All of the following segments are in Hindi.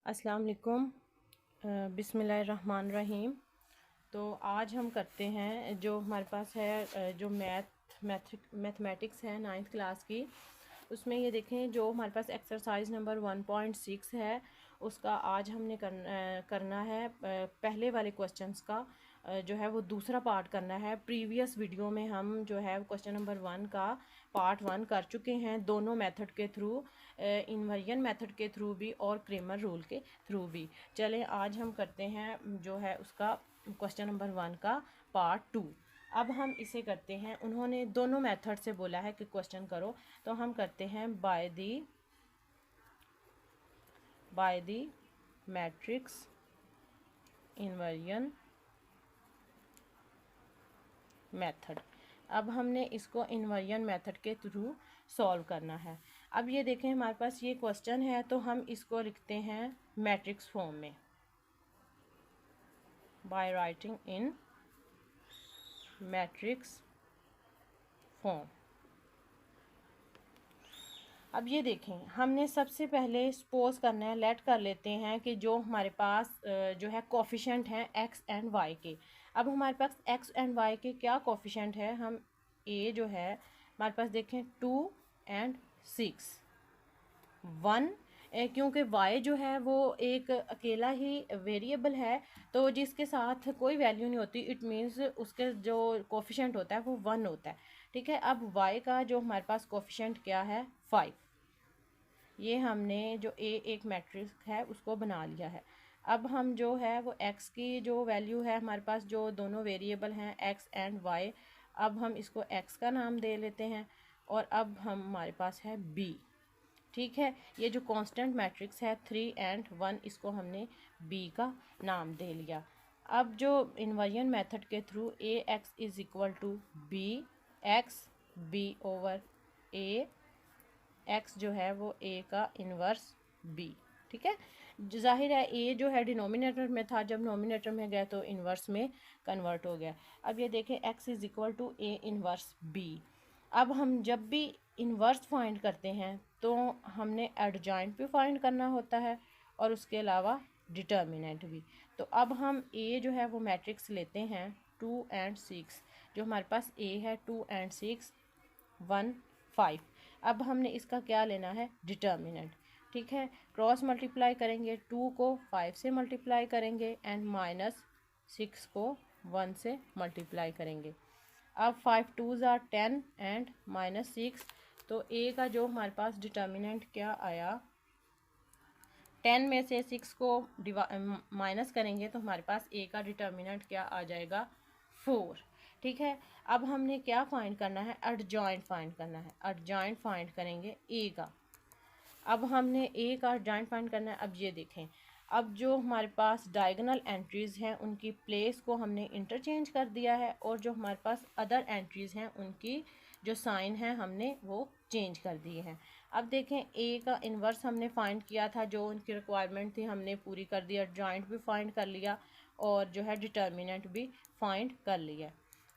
अस्सलाम वालेकुम। बिस्मिल्लाहिर्रहमानिर्रहीम। तो आज हम करते हैं जो हमारे पास है जो मैथमेटिक्स है 9th क्लास की। उसमें ये देखें जो हमारे पास एक्सरसाइज नंबर 1.6 है उसका आज हमने करना है पहले वाले क्वेश्चंस का जो है वो दूसरा पार्ट करना है। प्रीवियस वीडियो में हम जो है क्वेश्चन नंबर 1 का पार्ट 1 कर चुके हैं दोनों मेथड के थ्रू, इन्वर्जन मेथड के थ्रू भी और क्रेमर रूल के थ्रू भी। चलें आज हम करते हैं जो है उसका क्वेश्चन नंबर 1 का पार्ट 2। अब हम इसे करते हैं, उन्होंने दोनों मेथड से बोला है कि क्वेश्चन करो, तो हम करते हैं by the matrix inversion method. अब हमने इसको इन्वर्जन मेथड के थ्रू सॉल्व करना है। अब ये देखें हमारे पास ये क्वेश्चन है तो हम इसको लिखते हैं मैट्रिक्स फॉर्म में by writing in matrix form. अब ये देखें हमने सबसे पहले सपोज करना है, लेट कर लेते हैं कि जो हमारे पास जो है कोफिशिएंट हैं एक्स एंड वाई के। अब हमारे पास एक्स एंड वाई के क्या कोफिशिएंट है, हम ए जो है हमारे पास देखें 2 एंड 6 1, क्योंकि y जो है वो एक अकेला ही वेरिएबल है तो जिसके साथ कोई वैल्यू नहीं होती, इट मीन्स उसके जो कोफिशिएंट होता है वो 1 होता है। ठीक है, अब y का जो हमारे पास कोफिशिएंट क्या है 5। ये हमने जो एक मैट्रिक्स है उसको बना लिया है। अब हम जो है वो x की जो वैल्यू है हमारे पास, जो दोनों वेरिएबल हैं x एंड y, अब हम इसको x का नाम दे लेते हैं और अब हमारे पास है b। ठीक है, ये जो कांस्टेंट मैट्रिक्स है 3 एंड 1, इसको हमने b का नाम दे लिया। अब जो इन्वर्जन मेथड के through A X is equal to B X B over A X जो है वो ए का इन्वर्स बी। ठीक है, जाहिर है ए जो है डिनोमिनेटर में था, जब नोमिनेटर में गया तो इन्वर्स में कन्वर्ट हो गया। अब ये देखें X is equal to A inverse B. अब हम जब भी इन्वर्स फाइंड करते हैं तो हमने एडजॉइंट भी फाइंड करना होता है और उसके अलावा डिटर्मिनेंट भी। तो अब हम ए जो है वो मैट्रिक्स लेते हैं 2 एंड 6, जो हमारे पास ए है 2 एंड 6 1 5। अब हमने इसका क्या लेना है डिटर्मिनेंट। ठीक है, क्रॉस मल्टीप्लाई करेंगे, 2 को 5 से मल्टीप्लाई करेंगे एंड माइनस 6 को 1 से मल्टीप्लाई करेंगे। अब 5 2s आर 10 एंड माइनस 6, तो ए का जो हमारे पास डिटर्मिनेंट क्या आया, 10 में से 6 को माइनस करेंगे तो हमारे पास ए का डिटर्मिनेंट क्या आ जाएगा 4। ठीक है, अब हमने क्या फाइंड करना है, एडजॉइंट फाइंड करना है। एडजॉइंट फाइंड करेंगे ए का। अब हमने ए का एडजॉइंट फाइंड करना है। अब ये देखें, अब जो हमारे पास डायगोनल एंट्रीज़ हैं उनकी प्लेस को हमने इंटरचेंज कर दिया है और जो हमारे पास अदर एंट्रीज़ हैं उनकी जो साइन है हमने वो चेंज कर दिए हैं। अब देखें ए का इन्वर्स हमने फाइंड किया था, जो उनकी रिक्वायरमेंट थी हमने पूरी कर दिया, जॉइंट भी फाइंड कर लिया और जो है डिटर्मिनेंट भी फाइंड कर लिया।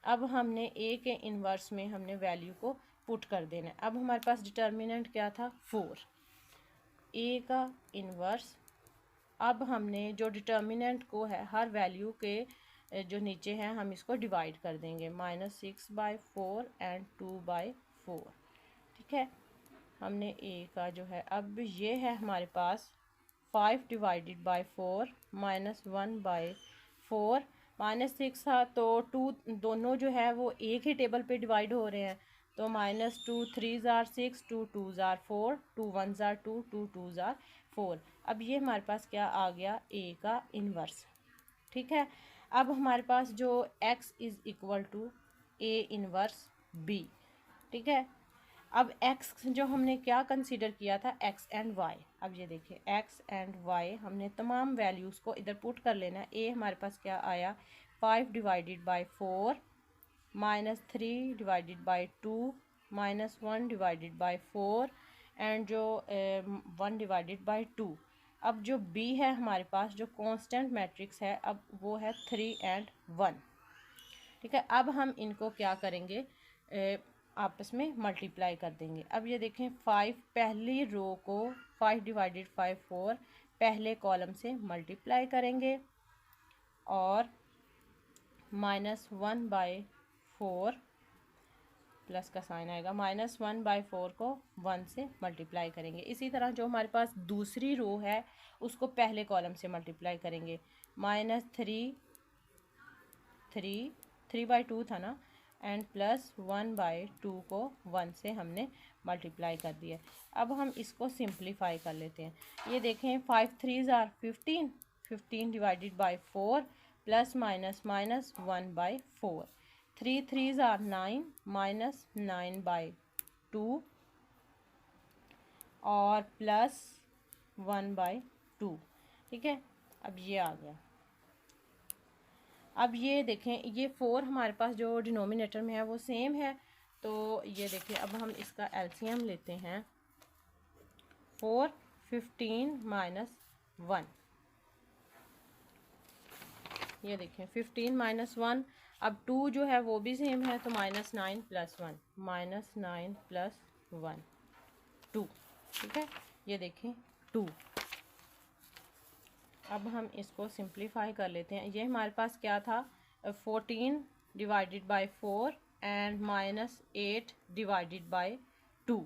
अब हमने ए के इन्वर्स में हमने वैल्यू को पुट कर देना है। अब हमारे पास डिटर्मिनेंट क्या था 4, ए का इन्वर्स। अब हमने जो डिटर्मिनेंट को है हर वैल्यू के जो नीचे हैं हम इसको डिवाइड कर देंगे, -6/4 एंड 2/4। ठीक है, हमने ए का जो है, अब ये है हमारे पास 5 डिवाइडेड बाई 4 -1/4 -6 था तो 2 दोनों जो है वो एक ही टेबल पे डिवाइड हो रहे हैं, तो -2 3s are 6 2 2s are 4 2 1s are 2 2 2s are 4। अब ये हमारे पास क्या आ गया ए का इन्वर्स। ठीक है, अब हमारे पास जो x is equal to A inverse b। ठीक है, अब x जो हमने क्या कंसीडर किया था x एंड y। अब ये देखिए x एंड y हमने तमाम वैल्यूज़ को इधर पुट कर लेना है। a हमारे पास क्या आया 5 divided by 4 -3 divided by 2 -1 divided by 4 and जो 1 डिवाइडेड बाई 2। अब जो b है हमारे पास जो कांस्टेंट मैट्रिक्स है, अब वो है 3 एंड 1। ठीक है, अब हम इनको क्या करेंगे आपस में मल्टीप्लाई कर देंगे। अब ये देखें 5 पहली रो को 5 डिवाइडेड 5 4, पहले कॉलम से मल्टीप्लाई करेंगे और -1/4 प्लस का साइन आएगा, -1/4 को 1 से मल्टीप्लाई करेंगे। इसी तरह जो हमारे पास दूसरी रो है उसको पहले कॉलम से मल्टीप्लाई करेंगे, -3/2 था ना, एंड प्लस 1/2 को 1 से हमने मल्टीप्लाई कर दिया। अब हम इसको सिंप्लीफाई कर लेते हैं। ये देखें 5 3s are 15, 15 divided by 4 plus minus minus 1/4, 3 3s are 9 minus 9/2 और प्लस 1/2। ठीक है, अब ये आ गया। अब ये देखें ये 4 हमारे पास जो डिनोमिनेटर में है वो सेम है, तो ये देखें अब हम इसका एलसीएम लेते हैं। 4 15 माइनस 1, ये देखें 15 माइनस 1। अब 2 जो है वो भी सेम है, तो -9 प्लस 1, -9 प्लस 1 2। ठीक है, ये देखें 2। अब हम इसको सिंप्लीफाई कर लेते हैं। ये हमारे पास क्या था, 14 divided by 4 and -8 divided by 2।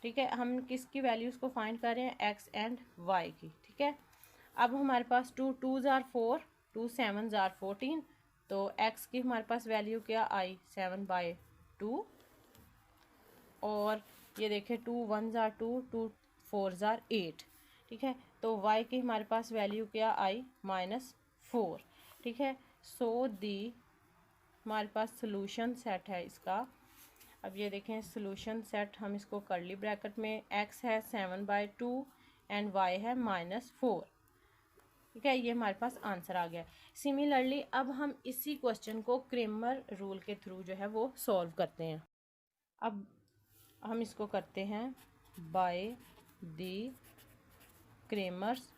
ठीक है, हम किसकी वैल्यूज़ को फाइंड कर रहे हैं, एक्स एंड वाई की। ठीक है, अब हमारे पास 2 2s आर 4, 2 7s आर 14, तो एक्स की हमारे पास वैल्यू क्या आई, 7/2। और ये देखें 2 1s आर 2, 2 4s आर 8। ठीक है, तो y की हमारे पास वैल्यू क्या आई, -4। ठीक है, सो दी हमारे पास सोल्यूशन सेट है इसका। अब ये देखें सोल्यूशन सेट, हम इसको कर्ली ब्रैकेट में, x है 7/2 एंड y है -4। ठीक है, ये हमारे पास आंसर आ गया। सिमिलरली अब हम इसी क्वेश्चन को क्रेमर रूल के थ्रू जो है वो सॉल्व करते हैं। अब हम इसको करते हैं बाय दी क्रेमर्स।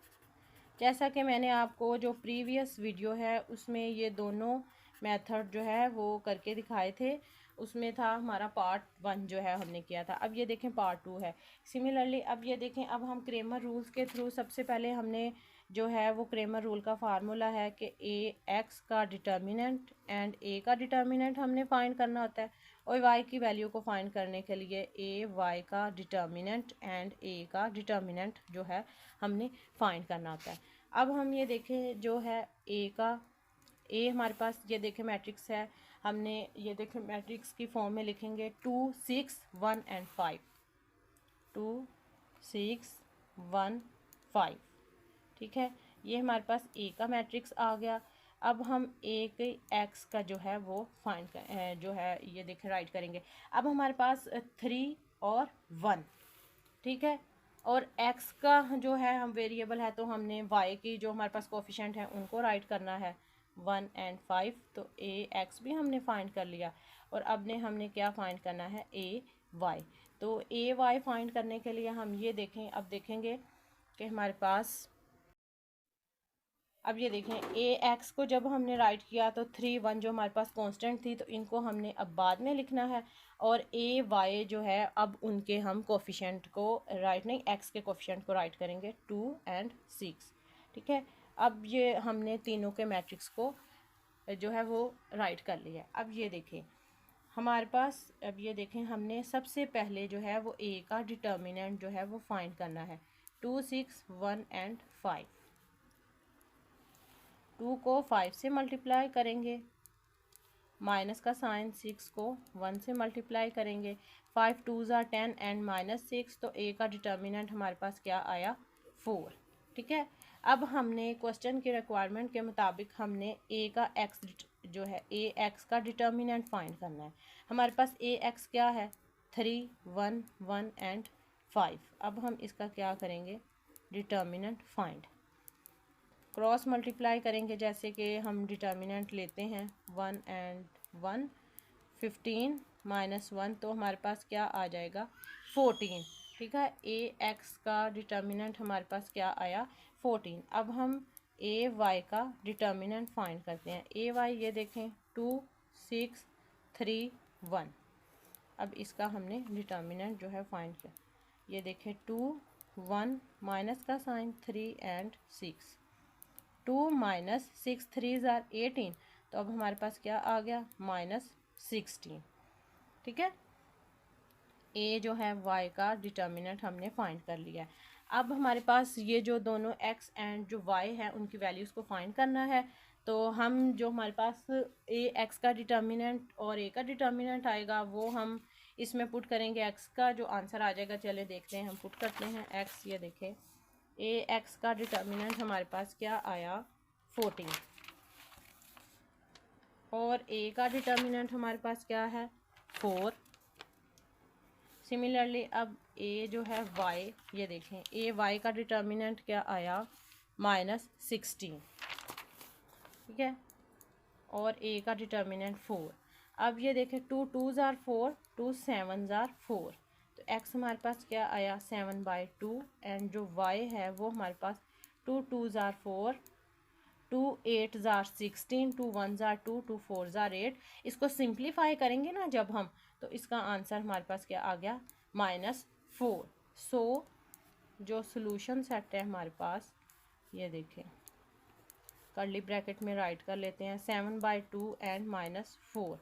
जैसा कि मैंने आपको जो प्रीवियस वीडियो है उसमें ये दोनों मेथड जो है वो करके दिखाए थे, उसमें था हमारा पार्ट 1 जो है हमने किया था। अब ये देखें पार्ट 2 है। सिमिलरली अब ये देखें, अब हम क्रेमर रूल्स के थ्रू सबसे पहले हमने जो है वो क्रेमर रूल का फार्मूला है कि ए एक्स का डिटर्मिनेंट एंड ए का डिटर्मिनेंट हमने फाइंड करना होता है, और वाई की वैल्यू को फाइंड करने के लिए ए वाई का डिटर्मिनेंट एंड ए का डिटर्मिनेंट जो है हमने फाइंड करना होता है। अब हम ये देखें जो है ए का, ए हमारे पास ये देखें मैट्रिक्स है, हमने ये देखें मैट्रिक्स की फॉर्म में लिखेंगे 2 6 1 एंड 5, 2 6 1 5। ठीक है, ये हमारे पास ए का मैट्रिक्स आ गया। अब हम ए के एक्स का जो है वो फाइंड कर जो है ये देखें राइट करेंगे। अब हमारे पास 3 और 1। ठीक है, और x का जो है हम वेरिएबल है, तो हमने y की जो हमारे पास कोफिशेंट है उनको राइट करना है 1 एंड 5, तो a x भी हमने फाइंड कर लिया। और अब ने हमने क्या फाइंड करना है, a y। तो a y फाइंड करने के लिए हम ये देखें, अब देखेंगे कि हमारे पास, अब ये देखें ए एक्स को जब हमने राइट किया तो 3 1 जो हमारे पास कांस्टेंट थी, तो इनको हमने अब बाद में लिखना है। और ए वाई जो है अब उनके हम कोफिशेंट को राइट नहीं, एक्स के कोफिशेंट को राइट करेंगे 2 एंड 6। ठीक है, अब ये हमने तीनों के मैट्रिक्स को जो है वो राइट कर लिया। अब ये देखें हमारे पास, अब ये देखें हमने सबसे पहले जो है वो ए का डिटर्मिनेंट जो है वो फाइंड करना है, 2 6 1 एंड 5। 2 को 5 से मल्टीप्लाई करेंगे, माइनस का साइन, 6 को 1 से मल्टीप्लाई करेंगे, 5 2s आर 10 एंड -6, तो ए का डिटर्मिनेंट हमारे पास क्या आया, 4। ठीक है, अब हमने क्वेश्चन के रिक्वायरमेंट के मुताबिक हमने ए का एक्स जो है ए एक्स का डिटर्मिनेंट फाइंड करना है। हमारे पास ए एक्स क्या है, 3 1 1 एंड 5। अब हम इसका क्या करेंगे, डिटर्मिनेंट फाइंड, क्रॉस मल्टीप्लाई करेंगे, जैसे कि हम डिटर्मिनेंट लेते हैं 1 एंड 1, 15 -1, तो हमारे पास क्या आ जाएगा, 14। ठीक है, ए एक्स का डिटर्मिनेंट हमारे पास क्या आया, 14। अब हम ए वाई का डिटर्मिनेंट फाइंड करते हैं। ए वाई ये देखें 2 6 3 1। अब इसका हमने डिटर्मिनेंट जो है फाइंड किया, ये देखें 2 1 माइनस का साइन 3 एंड 6, 2 माइनस 6 3 ज़ार 18, तो अब हमारे पास क्या आ गया -16। ठीक है, ए जो है y का डिटर्मिनेंट हमने फाइंड कर लिया है। अब हमारे पास ये जो दोनों x एंड जो y है उनकी वैल्यूज़ को फाइंड करना है। तो हम जो हमारे पास ए x का डिटर्मिनेंट और a का डिटर्मिनेंट आएगा वो हम इसमें पुट करेंगे। x का जो आंसर आ जाएगा, चले देखते हैं, हम पुट करते हैं x। ये देखें, ए x का डिटर्मिनेंट हमारे पास क्या आया 14, और a का डिटर्मिनेंट हमारे पास क्या है 4। सिमिलरली अब a जो है y, ये देखें a y का डिटर्मिनेंट क्या आया -16। ठीक है, और a का डिटर्मिनेंट 4। अब ये देखें 2 2 ज़ार 4, 2 7 ज़ार 4, तो x हमारे पास क्या आया 7/2, एंड जो y है वो हमारे पास 2 2 ज़ार 4, 2 8 ज़ार 16, 2 1 ज़ार 2, 2 4 ज़ार 8। इसको सिंप्लीफाई करेंगे ना जब हम, तो इसका आंसर हमारे पास क्या आ गया -4। सो जो सोल्यूशन सेट है हमारे पास, ये देखें कर्ली ब्रैकेट में राइट कर लेते हैं 7/2 एंड -4।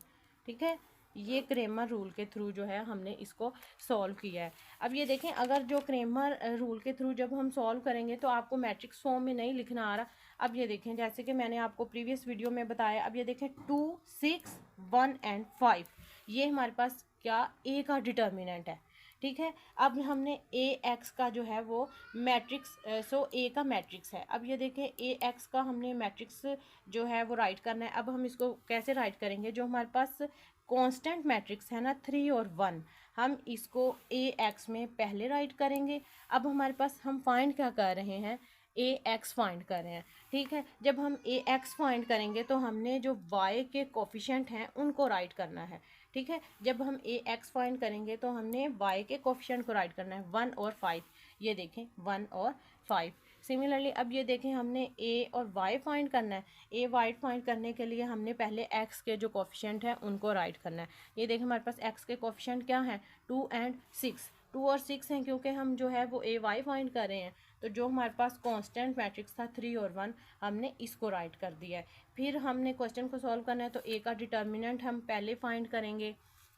ठीक है, ये क्रेमर रूल के थ्रू जो है हमने इसको सॉल्व किया है। अब ये देखें, अगर जो क्रेमर रूल के थ्रू जब हम सॉल्व करेंगे तो आपको मैट्रिक्स फॉर्म में नहीं लिखना आ रहा। अब ये देखें, जैसे कि मैंने आपको प्रीवियस वीडियो में बताया, अब ये देखें 2 6 1 एंड 5, ये हमारे पास क्या ए का डिटर्मिनेंट है। ठीक है, अब हमने ए एक्स का जो है वो मैट्रिक्स, सो ए का मैट्रिक्स है। अब ये देखें ए एक्स का हमने मैट्रिक्स जो है वो राइट करना है। अब हम इसको कैसे राइट करेंगे, जो हमारे पास कांस्टेंट मैट्रिक्स है ना 3 और 1, हम इसको ए एक्स में पहले राइट करेंगे। अब हमारे पास हम फाइंड क्या कर रहे हैं, ए एक्स फाइंड कर रहे हैं। ठीक है, जब हम ए एक्स फाइंड करेंगे तो हमने जो वाई के कोफिशेंट हैं उनको राइट करना है। ठीक है, जब हम ए एक्स फाइंड करेंगे तो हमने वाई के कोफिशेंट को राइट करना है 1 और 5। ये देखें 1 और 5। सिमिलरली अब ये देखें, हमने ए और वाई फाइंड करना है। ए वाई फाइंड करने के लिए हमने पहले एक्स के जो कोफिशेंट हैं उनको राइट करना है। ये देखें हमारे पास एक्स के कोफिशेंट क्या हैं 2 एंड 6, 2 और 6 हैं, क्योंकि हम जो है वो ए वाई फाइंड कर रहे हैं। तो जो हमारे पास कांस्टेंट मैट्रिक्स था 3 और 1, हमने इसको राइट कर दिया है। फिर हमने क्वेश्चन को सॉल्व करना है, तो ए का डिटर्मिनेंट हम पहले फाइंड करेंगे,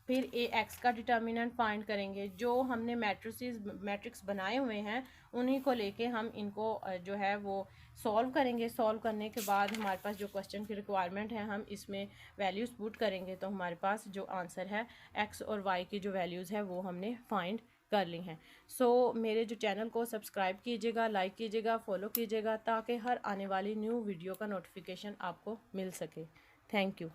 फिर ए एक्स का डिटर्मिनेंट फाइंड करेंगे। जो हमने मैट्रिक्स बनाए हुए हैं उन्हीं को लेके हम इनको जो है वो सॉल्व करेंगे। सॉल्व करने के बाद हमारे पास जो क्वेश्चन की रिक्वायरमेंट है हम इसमें वैल्यूज़ पुट करेंगे, तो हमारे पास जो आंसर है एक्स और वाई की जो वैल्यूज़ है वो हमने फाइंड कर ली हैं। सो मेरे जो चैनल को सब्सक्राइब कीजिएगा, लाइक कीजिएगा, फॉलो कीजिएगा, ताकि हर आने वाली न्यू वीडियो का नोटिफिकेशन आपको मिल सके। Thank you.